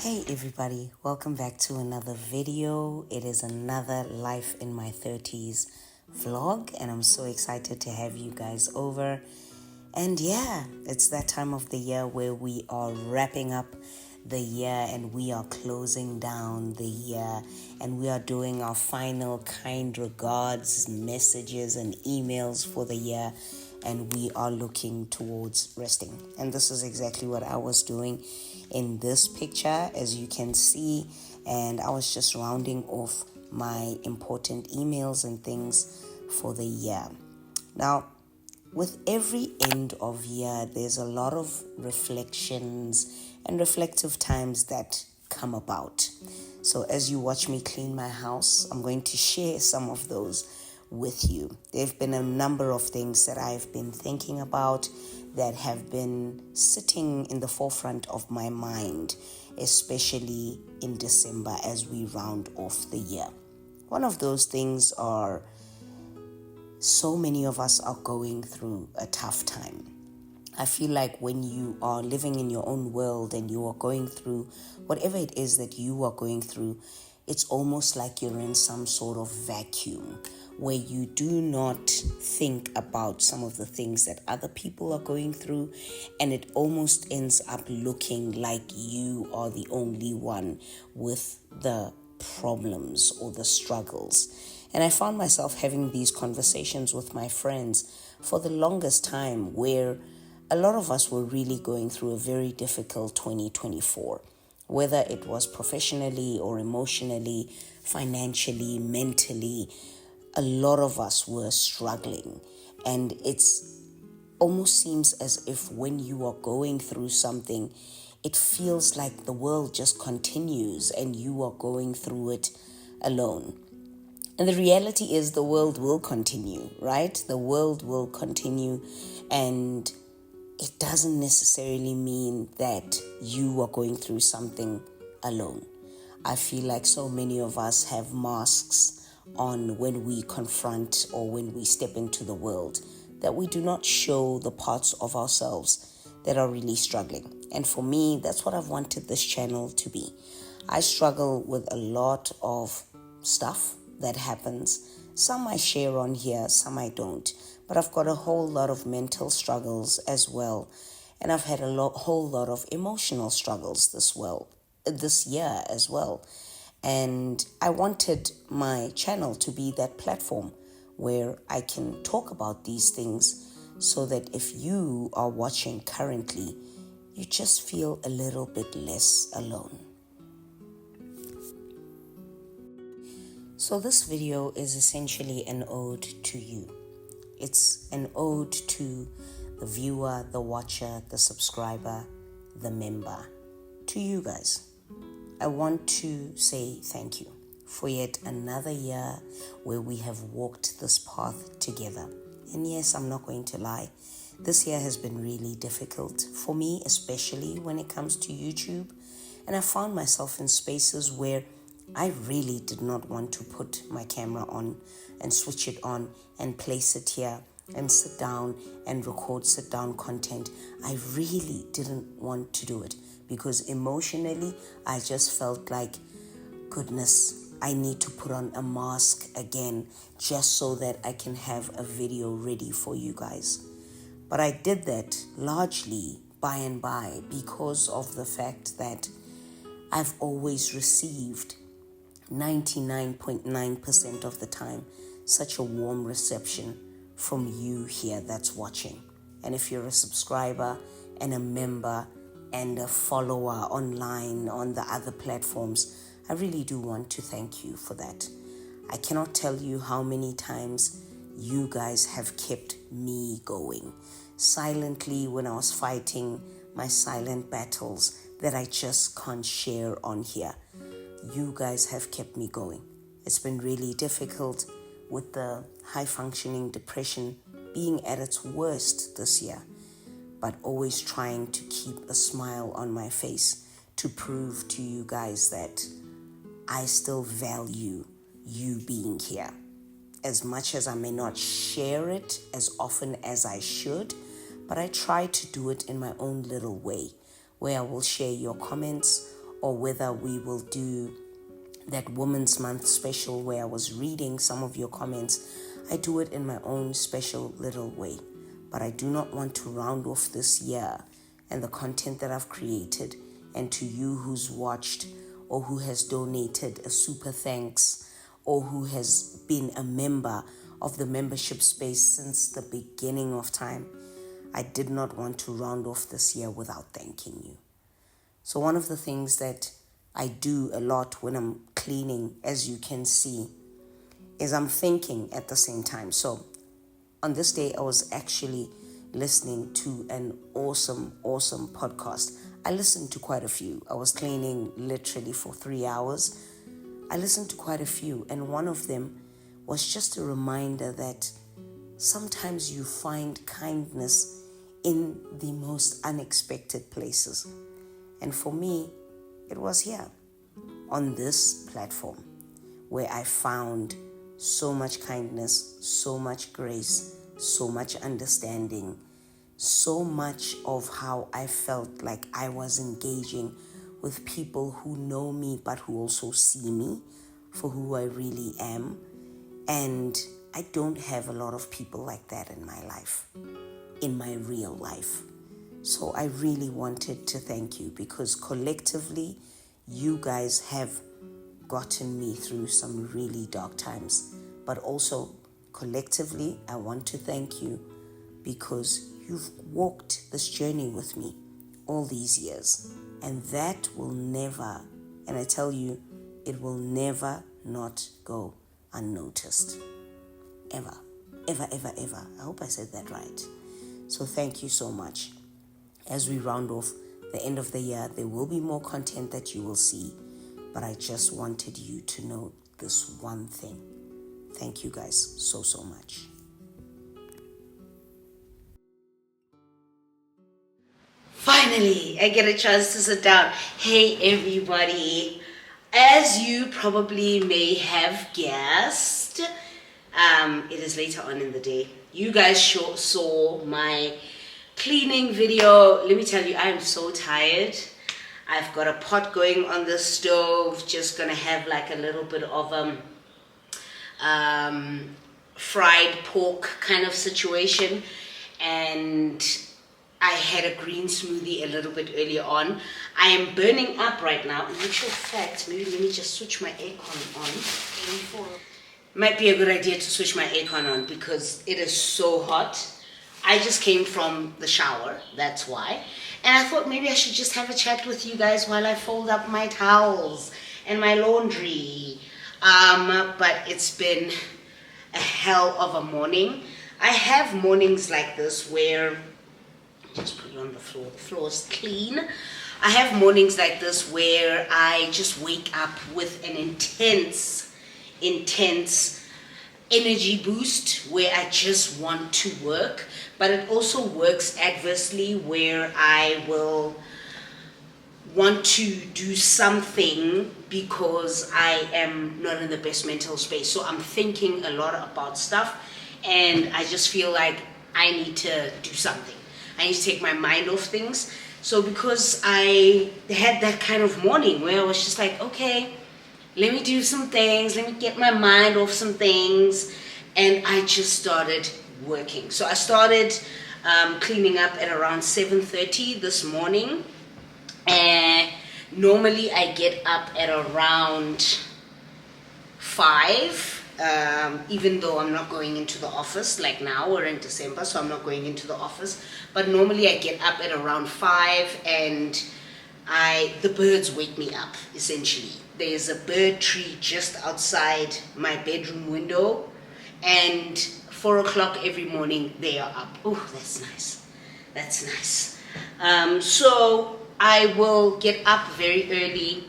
Hey everybody, welcome back to another video. It is another Life in My 30s vlog, and I'm so excited to have you guys over. And yeah, it's that time of the year where we are wrapping up the year and we are closing down the year, and we are doing our final kind regards, messages and emails for the year, and we are looking towards resting. And this is exactly what I was doing in this picture, as you can see, and I was just rounding off my important emails and things for the year. Now, with every end of year, there's a lot of reflections and reflective times that come about. So as you watch me clean my house, I'm going to share some of those with you. There have been a number of things that I've been thinking about that have been sitting in the forefront of my mind, especially in December as we round off the year. One of those things are, so many of us are going through a tough time. I feel like when you are living in your own world and you are going through whatever it is that you are going through, it's almost like you're in some sort of vacuum where you do not think about some of the things that other people are going through, and it almost ends up looking like you are the only one with the problems or the struggles. And I found myself having these conversations with my friends for the longest time, where a lot of us were really going through a very difficult 2024, whether it was professionally or emotionally, financially, mentally. A lot of us were struggling, and it's almost seems as if when you are going through something, it feels like the world just continues and you are going through it alone. And the reality is the world will continue, right? The world will continue, and it doesn't necessarily mean that you are going through something alone. I feel like so many of us have masks on when we confront or when we step into the world, that we do not show the parts of ourselves that are really struggling. And for me, that's what I've wanted this channel to be. I struggle with a lot of stuff that happens. Some I share on here, some I don't. But I've got a whole lot of mental struggles as well. And I've had a whole lot of emotional struggles this year as well. And I wanted my channel to be that platform where I can talk about these things, so that if you are watching currently, you just feel a little bit less alone. So this video is essentially an ode to you. It's an ode to the viewer, the watcher, the subscriber, the member, to you guys. I want to say thank you for yet another year where we have walked this path together. And yes, I'm not going to lie, this year has been really difficult for me, especially when it comes to YouTube. And I found myself in spaces where I really did not want to put my camera on and switch it on and place it here and sit down and record sit-down content. I really didn't want to do it, because emotionally, I just felt like, goodness, I need to put on a mask again just so that I can have a video ready for you guys. But I did that largely by and by because of the fact that I've always received 99.9% of the time such a warm reception from you here that's watching. And if you're a subscriber and a member and a follower online on the other platforms, I really do want to thank you for that. I cannot tell you how many times you guys have kept me going silently when I was fighting my silent battles that I just can't share on here. You guys have kept me going. It's been really difficult with the high functioning depression being at its worst this year, but always trying to keep a smile on my face to prove to you guys that I still value you being here. As much as I may not share it as often as I should, but I try to do it in my own little way, where I will share your comments or whether we will do that Women's Month special where I was reading some of your comments. I do it in my own special little way. But I do not want to round off this year and the content that I've created, and to you who's watched or who has donated a super thanks or who has been a member of the membership space since the beginning of time. I did not want to round off this year without thanking you. So one of the things that I do a lot when I'm cleaning, as you can see, is I'm thinking at the same time. So on this day, I was actually listening to an awesome podcast. I listened to quite a few. I was cleaning literally for 3 hours. I listened to quite a few, and one of them was just a reminder that sometimes you find kindness in the most unexpected places. And for me, it was here on this platform where I found so much kindness, so much grace, so much understanding, so much of how I felt like I was engaging with people who know me but who also see me for who I really am. And I don't have a lot of people like that in my life, in my real life. So I really wanted to thank you, because collectively, you guys have gotten me through some really dark times. But also, collectively, I want to thank you because you've walked this journey with me all these years. And that will never, and I tell you, it will never not go unnoticed. Ever. Ever, ever, ever. I hope I said that right. So thank you so much. As we round off the end of the year, there will be more content that you will see. But I just wanted you to know this one thing. Thank you guys so much. Finally, I get a chance to sit down. Hey everybody. As you probably may have guessed, it is later on in the day. You guys saw my cleaning video. Let me tell you, I am so tired. I've got a pot going on the stove, just gonna have like a little bit of fried pork kind of situation, and I had a green smoothie a little bit earlier on. I am burning up right now. In actual fact, maybe let me just switch my aircon on. Might be a good idea to switch my aircon on because it is so hot. I just came from the shower, that's why. And I thought maybe I should just have a chat with you guys while I fold up my towels and my laundry. But it's been a hell of a morning. I have mornings like this where, just put it on the floor is clean. I have mornings like this where I just wake up with an intense energy boost where I just want to work, but it also works adversely where I will want to do something because I am not in the best mental space. So I'm thinking a lot about stuff and I just feel like I need to do something. I need to take my mind off things. So because I had that kind of morning where I was just like, okay, let me do some things, let me get my mind off some things, and I just started working. So I started cleaning up at around 7:30 this morning, and normally I get up at around 5, even though I'm not going into the office. Like now we're in December, so I'm not going into the office, but normally I get up at around 5, and the birds wake me up essentially. There's a bird tree just outside my bedroom window, and 4 o'clock every morning they are up. Oh, that's nice. That's nice. So I will get up very early,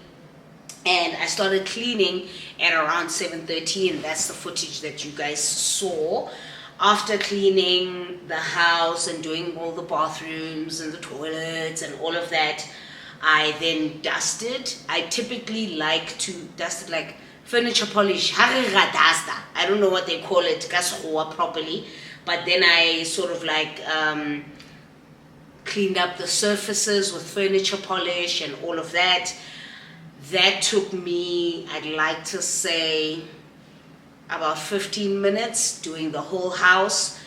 and I started cleaning at around 7:30, and that's the footage that you guys saw. After cleaning the house and doing all the bathrooms and the toilets and all of that, I then dusted. I typically like to dust it like furniture polish. I don't know what they call it properly, but then I sort of like cleaned up the surfaces with furniture polish and all of that. That took me, I'd like to say, about 15 minutes doing the whole house.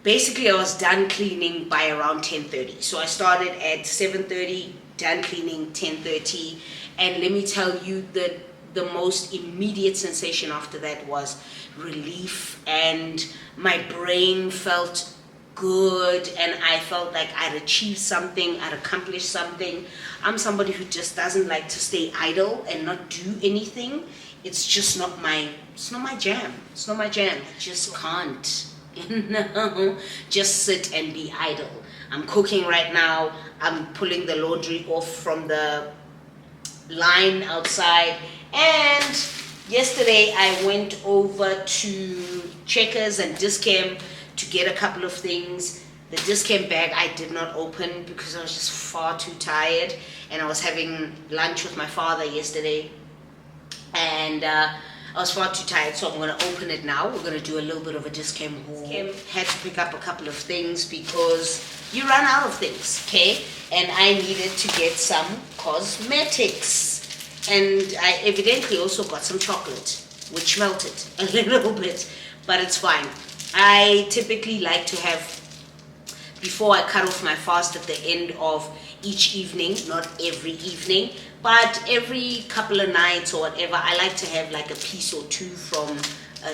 Basically, I was done cleaning by around 10:30. So I started at 7:30, done cleaning 10:30. And let me tell you that the most immediate sensation after that was relief, and my brain felt good, and I felt like I'd achieved something, I'd accomplished something. I'm somebody who just doesn't like to stay idle and not do anything. It's just not my jam. It's not my jam. I just can't, just sit and be idle. I'm cooking right now. I'm pulling the laundry off from the line outside, and yesterday I went over to Checkers and Dis-Chem to get a couple of things. The Dis-Chem bag I did not open because I was just far too tired, and I was having lunch with my father yesterday, and I was far too tired, so I'm going to open it now. We're going to do a little bit of a Dishem Haul. Had to pick up a couple of things because you run out of things, okay? And I needed to get some cosmetics. And I evidently also got some chocolate, which melted a little bit, but it's fine. I typically like to have, before I cut off my fast at the end of each evening, not every evening, but every couple of nights or whatever, I like to have like a piece or two from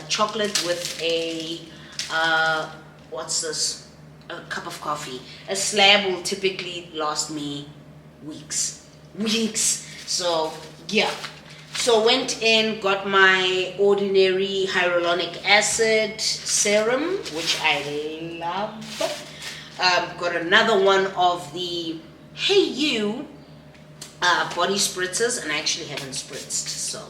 chocolate with a, what's this? A cup of coffee. A slab will typically last me weeks. So yeah. So went in, got my ordinary hyaluronic acid serum, which I love. Got another one of the Hey You body spritzers, and I actually haven't spritzed. So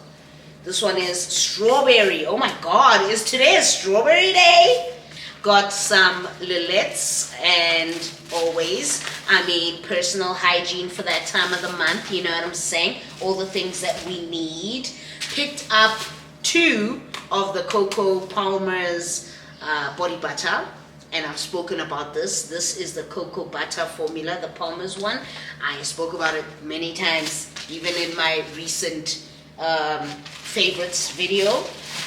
this one is strawberry. Oh my God, is today a strawberry day? Got some Lillettes, and always, I mean, personal hygiene for that time of the month, you know what I'm saying? All the things that we need. Picked up 2 of the Coco Palmer's body butter, and I've spoken about this. This is the cocoa butter formula, the Palmer's one. I spoke about it many times, even in my recent favorites video.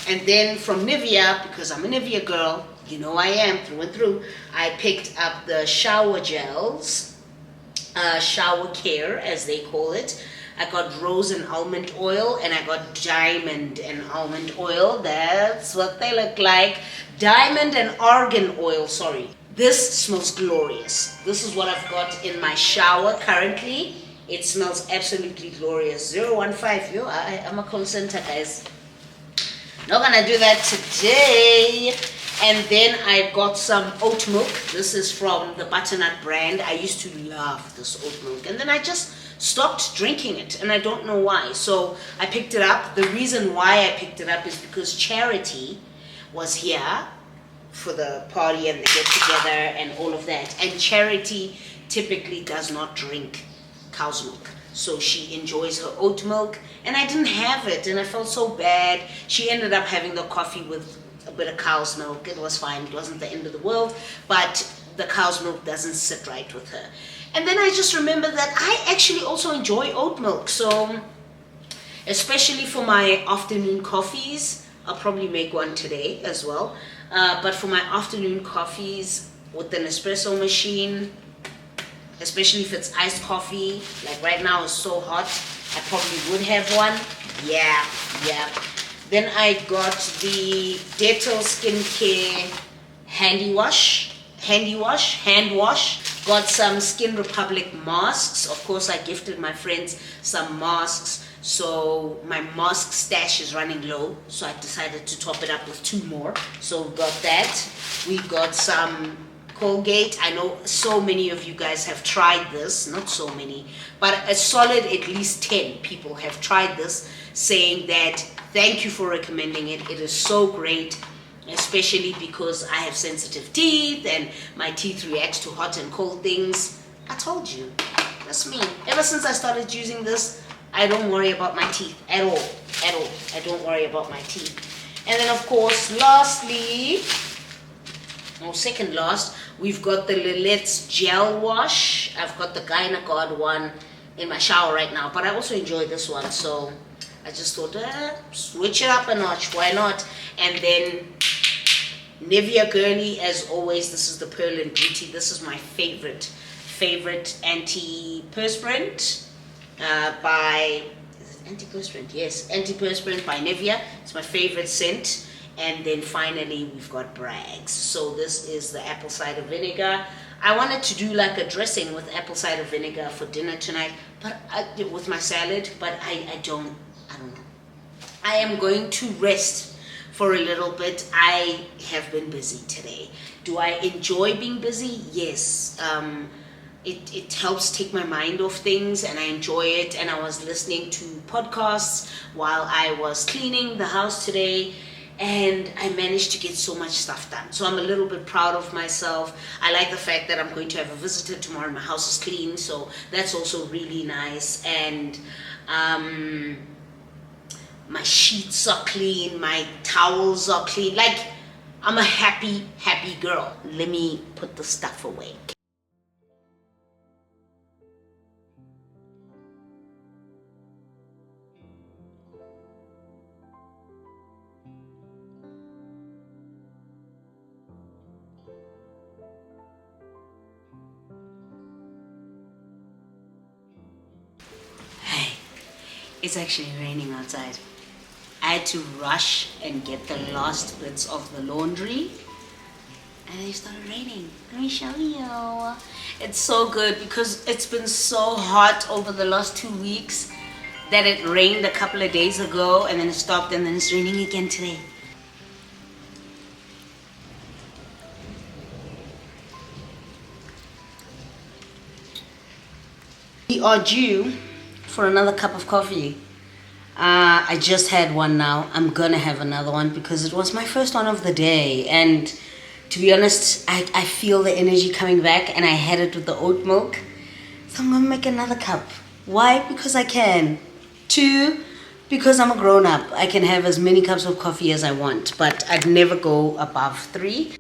And then from Nivea, because I'm a Nivea girl, you know I am through and through, I picked up the shower gels, shower care as they call it. I got rose and almond oil, and I got diamond and almond oil. That's what they look like. Diamond and argan oil, sorry. This smells glorious. This is what I've got in my shower currently. It smells absolutely glorious. 015, yo, I'm a call center, guys. Not gonna do that today. And then I got some oat milk. This is from the Butternut brand. I used to love this oat milk, and then I just stopped drinking it, and I don't know why. So I picked it up. The reason why I picked it up is because Charity was here for the party and the get together and all of that, and Charity typically does not drink cow's milk, so she enjoys her oat milk, and I didn't have it, and I felt so bad. She ended up having the coffee with a bit of cow's milk. It was fine. It wasn't the end of the world, but the cow's milk doesn't sit right with her. And then I just remembered that I actually also enjoy oat milk, so especially for my afternoon coffees, I'll probably make one today as well, but for my afternoon coffees with an espresso machine, especially if it's iced coffee, like right now it's so hot, I probably would have one. Yeah. Then I got the Dettol Skincare hand wash. Got some Skin Republic masks. Of course, I gifted my friends some masks, so my mask stash is running low, so I decided to top it up with 2 more. So we got that. We got some Colgate. I know so many of you guys have tried this, not so many, but a solid at least 10 people have tried this, saying that thank you for recommending it. It is so great, especially because I have sensitive teeth and my teeth react to hot and cold things. I told you, that's me. Ever since I started using this, I don't worry about my teeth at all. I don't worry about my teeth. And then of course, lastly, or second last, we've got the Lillette's gel wash. I've got the Gynacard one. in my shower right now, but I also enjoy this one, so I just thought, switch it up a notch, why not? And then Nivea Girly, as always, this is the Pearl and Beauty. This is my favorite antiperspirant by, is it antiperspirant? Yes, antiperspirant by Nivea. It's my favorite scent. And then finally we've got Bragg's. So this is the apple cider vinegar. I wanted to do like a dressing with apple cider vinegar for dinner tonight, but with my salad, but I don't know. I am going to rest for a little bit. I have been busy today. Do I enjoy being busy? Yes. It helps take my mind off things, and I enjoy it. And I was listening to podcasts while I was cleaning the house today, and I managed to get so much stuff done. So I'm a little bit proud of myself. I like the fact that I'm going to have a visitor tomorrow. My house is clean, so that's also really nice. And my sheets are clean, my towels are clean. Like, I'm a happy girl. Let me put the stuff away. Hey, it's actually raining outside. I had to rush and get the last bits of the laundry, and it started raining. Let me show you. It's so good because it's been so hot over the last 2 weeks that it rained a couple of days ago and then it stopped, and then it's raining again today. We are due for another cup of coffee. I just had one now. I'm gonna have another one because it was my first one of the day, and to be honest, I feel the energy coming back, and I had it with the oat milk, so I'm gonna make another cup. Why? Because I can. 2, because I'm a grown-up. I can have as many cups of coffee as I want, but I'd never go above 3.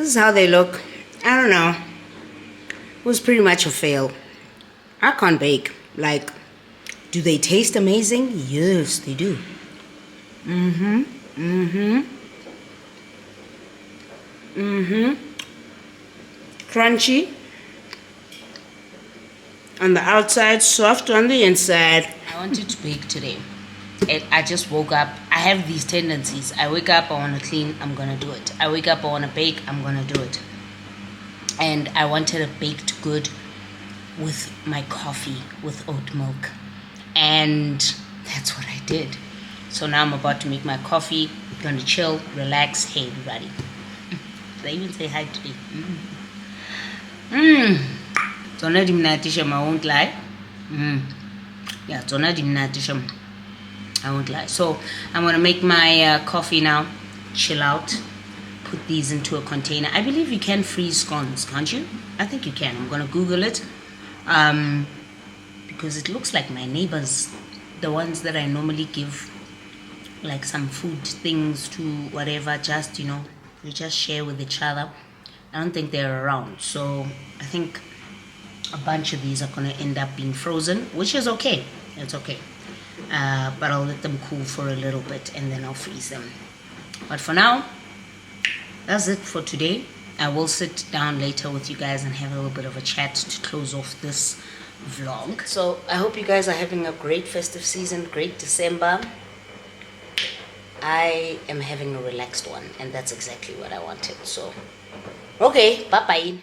is how they look. I don't know. It was pretty much a fail. I can't bake. Like, do they taste amazing? Yes, they do. Crunchy on the outside, soft on the inside. I wanted to bake today. I just woke up. I have these tendencies. I wake up, I want to clean, I'm going to do it. I wake up, I want to bake, I'm going to do it. And I wanted a baked good with my coffee with oat milk. And that's what I did. So now I'm about to make my coffee. I'm going to chill, relax. Hey, everybody. Did I even say hi today? Zona Dischem, I won't lie. Yeah, Zona Dischem, I won't lie. So I'm going to make my coffee now. Chill out. Put these into a container. I believe you can freeze scones, can't you? I think you can. I'm going to Google it. Because it looks like my neighbors, the ones that I normally give like some food things to, whatever, just, you know, we just share with each other. I don't think they're around. So I think a bunch of these are going to end up being frozen, which is okay. It's okay. But I'll let them cool for a little bit and then I'll freeze them. But for now, that's it for today. I will sit down later with you guys and have a little bit of a chat to close off this vlog. So I hope you guys are having a great festive season, great December. I am having a relaxed one, and that's exactly what I wanted. So, okay, bye-bye.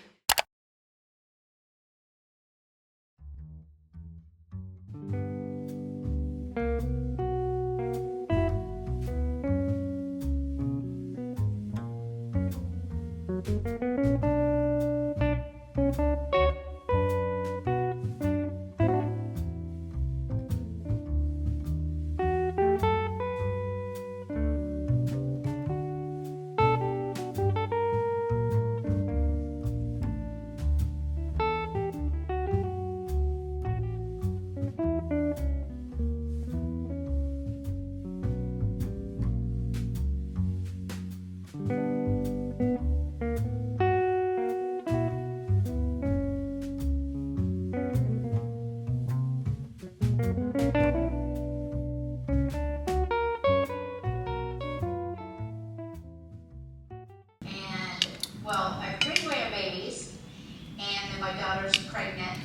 Well, I have 3 twin babies, and then my daughter's pregnant,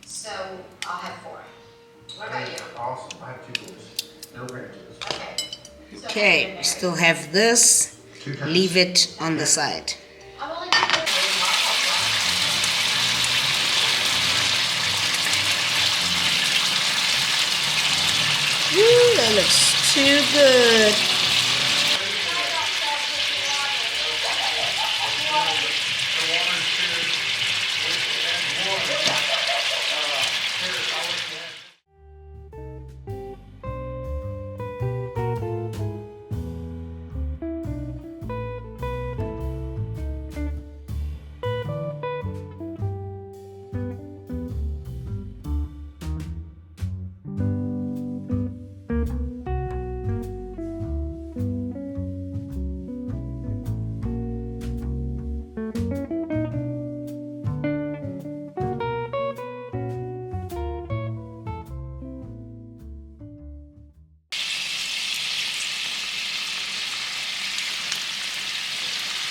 so I'll have 4. What about you? Awesome. I have 2 boys. No grandkids. Okay. Okay, we still have this. Leave it on the side. I've only been there Woo, that looks too good.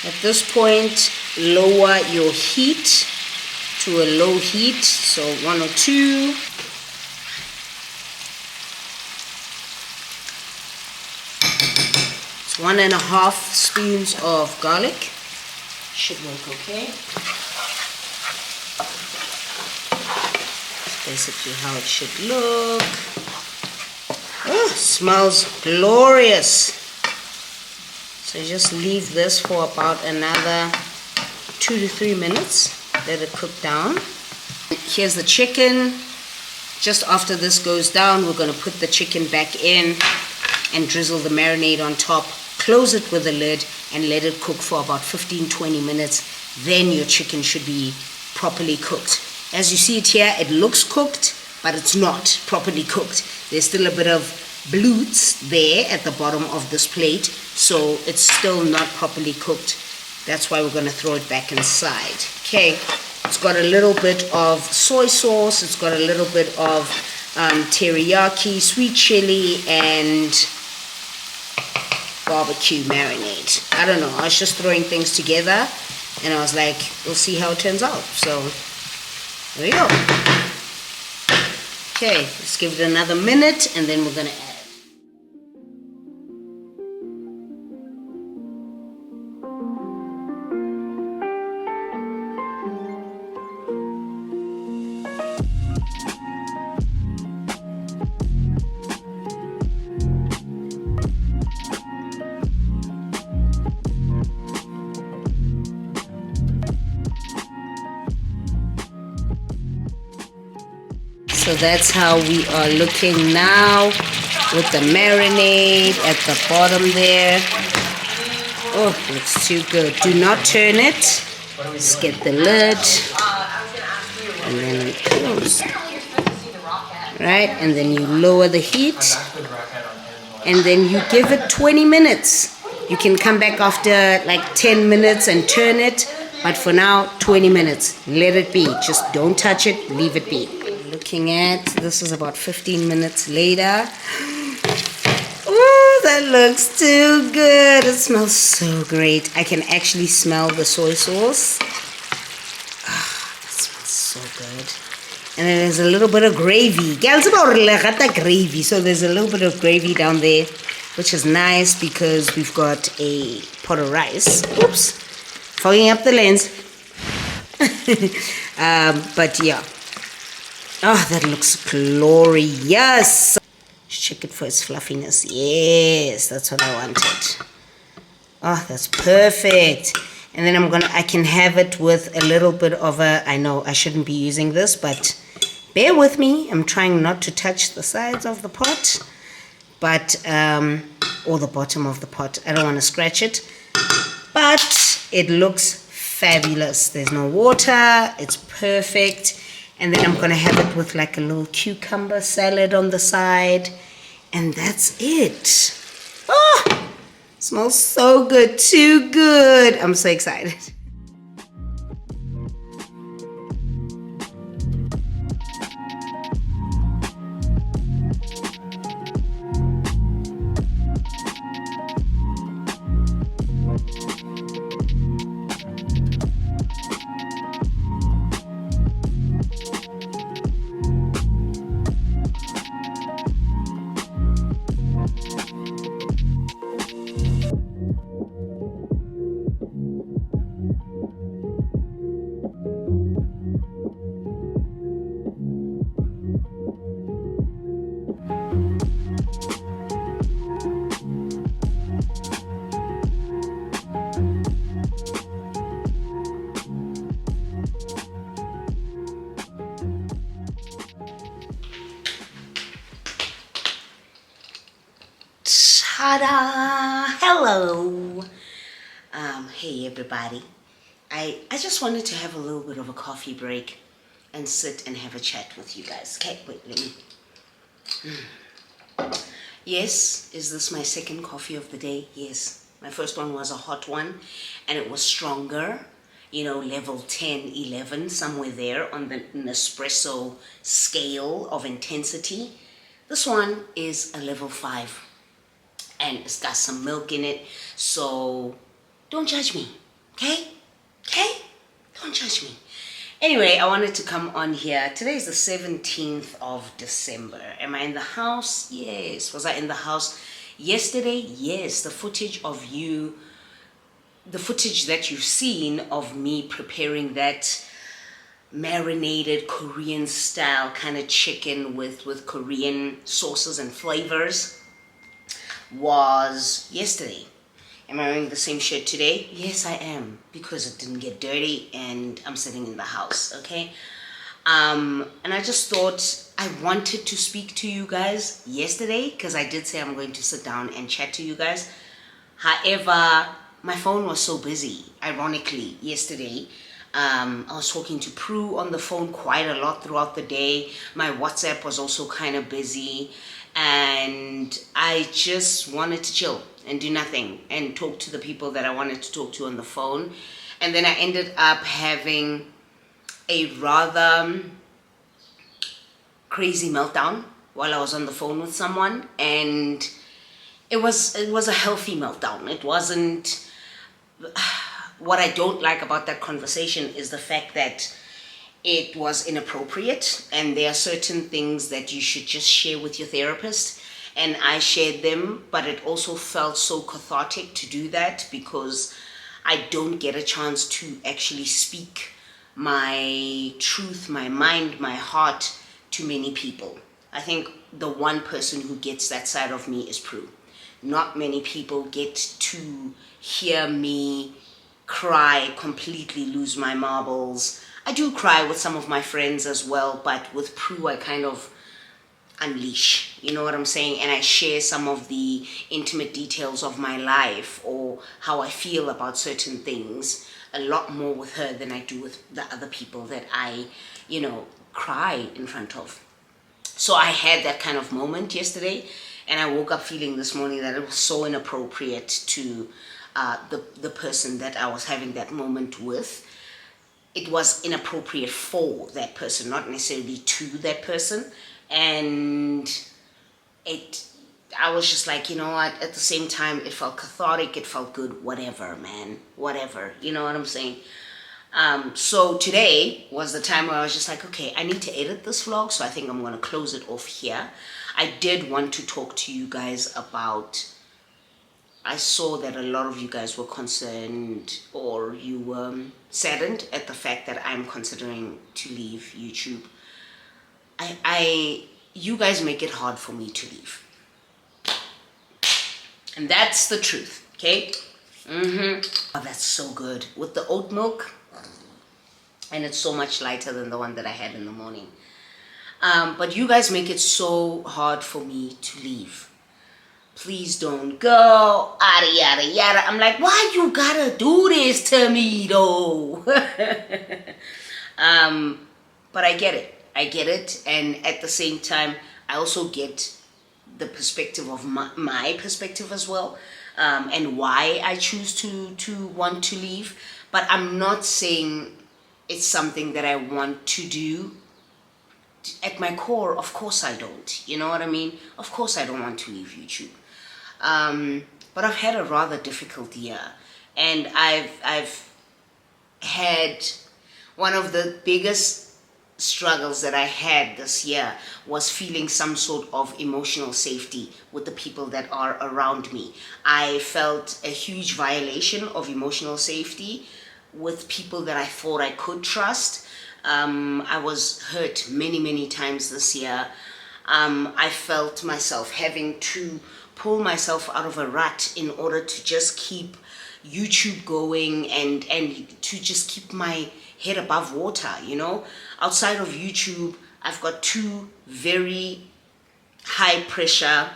At this point, lower your heat to a low heat, so 1 or 2. It's 1.5 spoons of garlic. Should work okay. That's basically how it should look. Oh, smells glorious. So just leave this for about another 2 to 3 minutes. Let it cook down. Here's the chicken. Just after this goes down, we're going to put the chicken back in and drizzle the marinade on top. Close it with a lid and let it cook for about 15-20 minutes. Then your chicken should be properly cooked. As you see it here, it looks cooked, but it's not properly cooked. There's still a bit of bloots there at the bottom of this plate, so it's still not properly cooked. That's why we're going to throw it back inside. Okay, it's got a little bit of soy sauce, it's got a little bit of teriyaki, sweet chili, and barbecue marinade. I don't know, I was just throwing things together and I was like, we'll see how it turns out. So there we go. Okay, let's give it another minute and then we're gonna add. So that's how we are looking now with the marinade at the bottom there. Oh, looks too good. Do not turn it. Just get the lid and then we close. Right, and then you lower the heat and then you give it 20 minutes. You can come back after like 10 minutes and turn it, but for now 20 minutes. Let it be. Just don't touch it, leave it be. Looking at, this is about 15 minutes later. Oh, that looks too good. It smells so great. I can actually smell the soy sauce. Oh, that smells so good. And then there's a little bit of gravy. Gravy. So there's a little bit of gravy down there, which is nice because we've got a pot of rice. Oops, fogging up the lens. But yeah. Oh, that looks glorious. Let's check it for its fluffiness. Yes, that's what I wanted. Oh, that's perfect. And then I can have it with a little bit of a, I know I shouldn't be using this, but bear with me. I'm trying not to touch the sides of the pot, but, or the bottom of the pot. I don't want to scratch it, but it looks fabulous. There's no water. It's perfect. And then I'm going to have it with like a little cucumber salad on the side. And that's it. Oh, smells so good. Too good. I'm so excited. Ta-da! Hello! Hey everybody. I just wanted to have a little bit of a coffee break and sit and have a chat with you guys. Okay, wait, let me... Yes, is this my second coffee of the day? Yes. My first one was a hot one and it was stronger. You know, level 10, 11, somewhere there on the Nespresso scale of intensity. This one is a level 5. And it's got some milk in it, so don't judge me, okay? Okay? Don't judge me. Anyway, I wanted to come on here. Today is the 17th of December. Am I in the house? Yes. Was I in the house yesterday? Yes. The footage that you've seen of me preparing that marinated Korean style kind of chicken with Korean sauces and flavors was yesterday. Am I wearing the same shirt today? Yes, I am, because it didn't get dirty and I'm sitting in the house, okay? And I just thought I wanted to speak to you guys yesterday because I did say I'm going to sit down and chat to you guys. However, my phone was so busy, ironically, yesterday. I was talking to Prue on the phone quite a lot throughout the day. My WhatsApp was also kind of busy. and I just wanted to chill and do nothing and talk to the people that I wanted to talk to on the phone. And then I ended up having a rather crazy meltdown while I was on the phone with someone, and it was a healthy meltdown. It wasn't. What I don't like about that conversation is the fact that it was inappropriate, and there are certain things that you should just share with your therapist, and I shared them, but it also felt so cathartic to do that because I don't get a chance to actually speak my truth, my mind, my heart to many people. I think the one person who gets that side of me is Prue. Not many people get to hear me cry, completely lose my marbles. I do cry with some of my friends as well, but with Prue I kind of unleash, you know what I'm saying? And I share some of the intimate details of my life or how I feel about certain things a lot more with her than I do with the other people that I, cry in front of. So I had that kind of moment yesterday, and I woke up feeling this morning that it was so inappropriate to the person that I was having that moment with. It was inappropriate for that person, not necessarily to that person. And I was just like, you know what, at the same time, it felt cathartic, it felt good, whatever, man, whatever, you know what I'm saying? So today was the time where I was just like, okay, I need to edit this vlog, so I think I'm going to close it off here. I did want to talk to you guys about, I saw that a lot of you guys were concerned, or you were saddened at the fact that I'm considering to leave YouTube. You guys make it hard for me to leave. And that's the truth, okay? Oh, that's so good. With the oat milk, and it's so much lighter than the one that I had in the morning. But you guys make it so hard for me to leave. Please don't go, yada, yada, yada. I'm like, why you gotta do this to me, though? But I get it. I get it, and at the same time, I also get the perspective of my perspective as well, and why I choose to want to leave. But I'm not saying it's something that I want to do. At my core, of course I don't. You know what I mean? Of course I don't want to leave YouTube. But I've had a rather difficult year, and I've had one of the biggest struggles that I had this year was feeling some sort of emotional safety with the people that are around me. I felt a huge violation of emotional safety with people that I thought I could trust. I was hurt many times this year. I felt myself having to pull myself out of a rut in order to just keep YouTube going and to just keep my head above water, you know. Outside of YouTube, I've got two very high pressure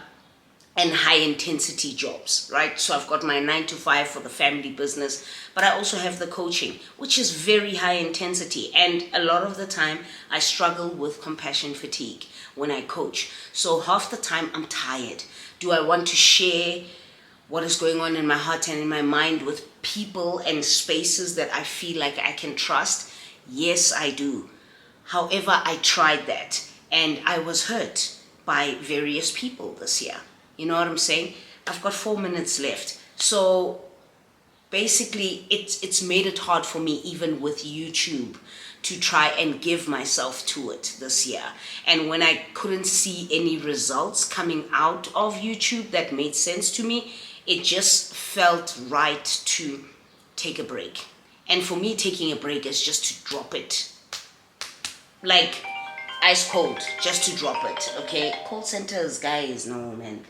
and high intensity jobs, right? So I've got my 9 to 5 for the family business, but I also have the coaching, which is very high intensity. And a lot of the time I struggle with compassion fatigue when I coach. So half the time I'm tired. Do I want to share what is going on in my heart and in my mind with people and spaces that I feel like I can trust? Yes, I do. However, I tried that and I was hurt by various people this year. You know what I'm saying? I've got 4 minutes left. So basically it's made it hard for me, even with YouTube, to try and give myself to it this year. And when I couldn't see any results coming out of YouTube that made sense to me, it just felt right to take a break. And for me, taking a break is just to drop it. Like ice cold, just to drop it, okay? Call centers, guys, no, man.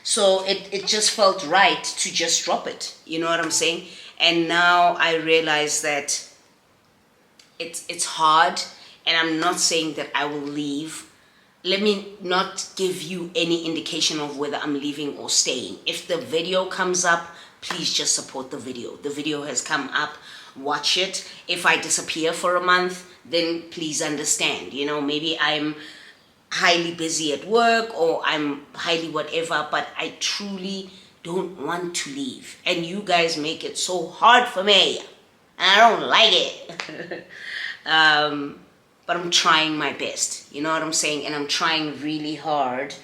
So it just felt right to just drop it. You know what I'm saying? And now I realize that it's hard, and I'm not saying that I will leave. Let me not give you any indication of whether I'm leaving or staying. If the video comes up, please just support the video. The video has come up, watch it. If I disappear for a month, then please understand. You know, maybe I'm highly busy at work or I'm highly whatever, but I truly don't want to leave. And you guys make it so hard for me. And I don't like it. But I'm trying my best. You know what I'm saying? And I'm trying really hard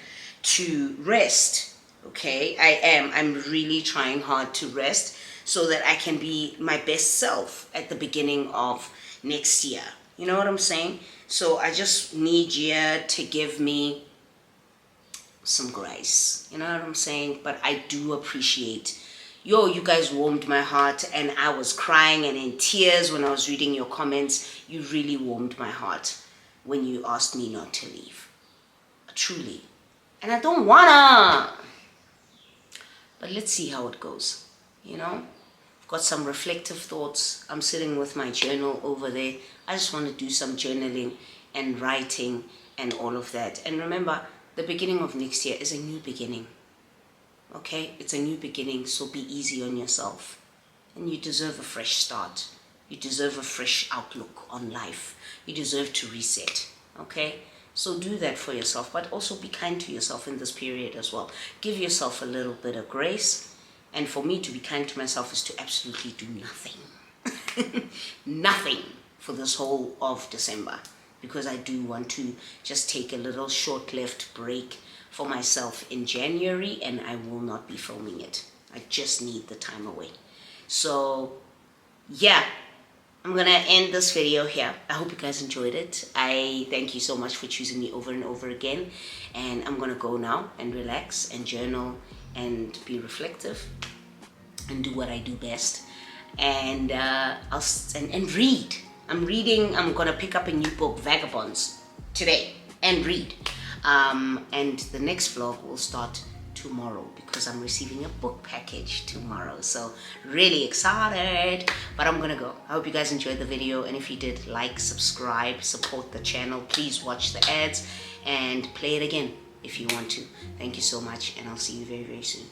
to rest. Okay? I'm really trying hard to rest so that I can be my best self at the beginning of next year. You know what I'm saying? So I just need you to give me some grace. You know what I'm saying? But I do appreciate. You guys warmed my heart, and I was crying and in tears when I was reading your comments. You really warmed my heart when you asked me not to leave. Truly. And I don't wanna. But let's see how it goes. You know? I've got some reflective thoughts. I'm sitting with my journal over there. I just want to do some journaling and writing and all of that. And remember, the beginning of next year is a new beginning. Okay? It's a new beginning, so be easy on yourself. And you deserve a fresh start. You deserve a fresh outlook on life. You deserve to reset. Okay? So do that for yourself, but also be kind to yourself in this period as well. Give yourself a little bit of grace. And for me to be kind to myself is to absolutely do nothing. Nothing for this whole of December. Because I do want to just take a little short-lived break for myself in January, and I will not be filming it. I just need the time away. So, yeah, I'm gonna end this video here. I hope you guys enjoyed it. I thank you so much for choosing me over and over again. And I'm gonna go now and relax and journal and be reflective and do what I do best. And and read. I'm gonna pick up a new book, Vagabonds, today and read. And the next vlog will start tomorrow because I'm receiving a book package tomorrow. So really excited, but I'm gonna go. I hope you guys enjoyed the video, and if you did, like, subscribe, support the channel. Please watch the ads and play it again if you want to. Thank you so much, and I'll see you very, very soon.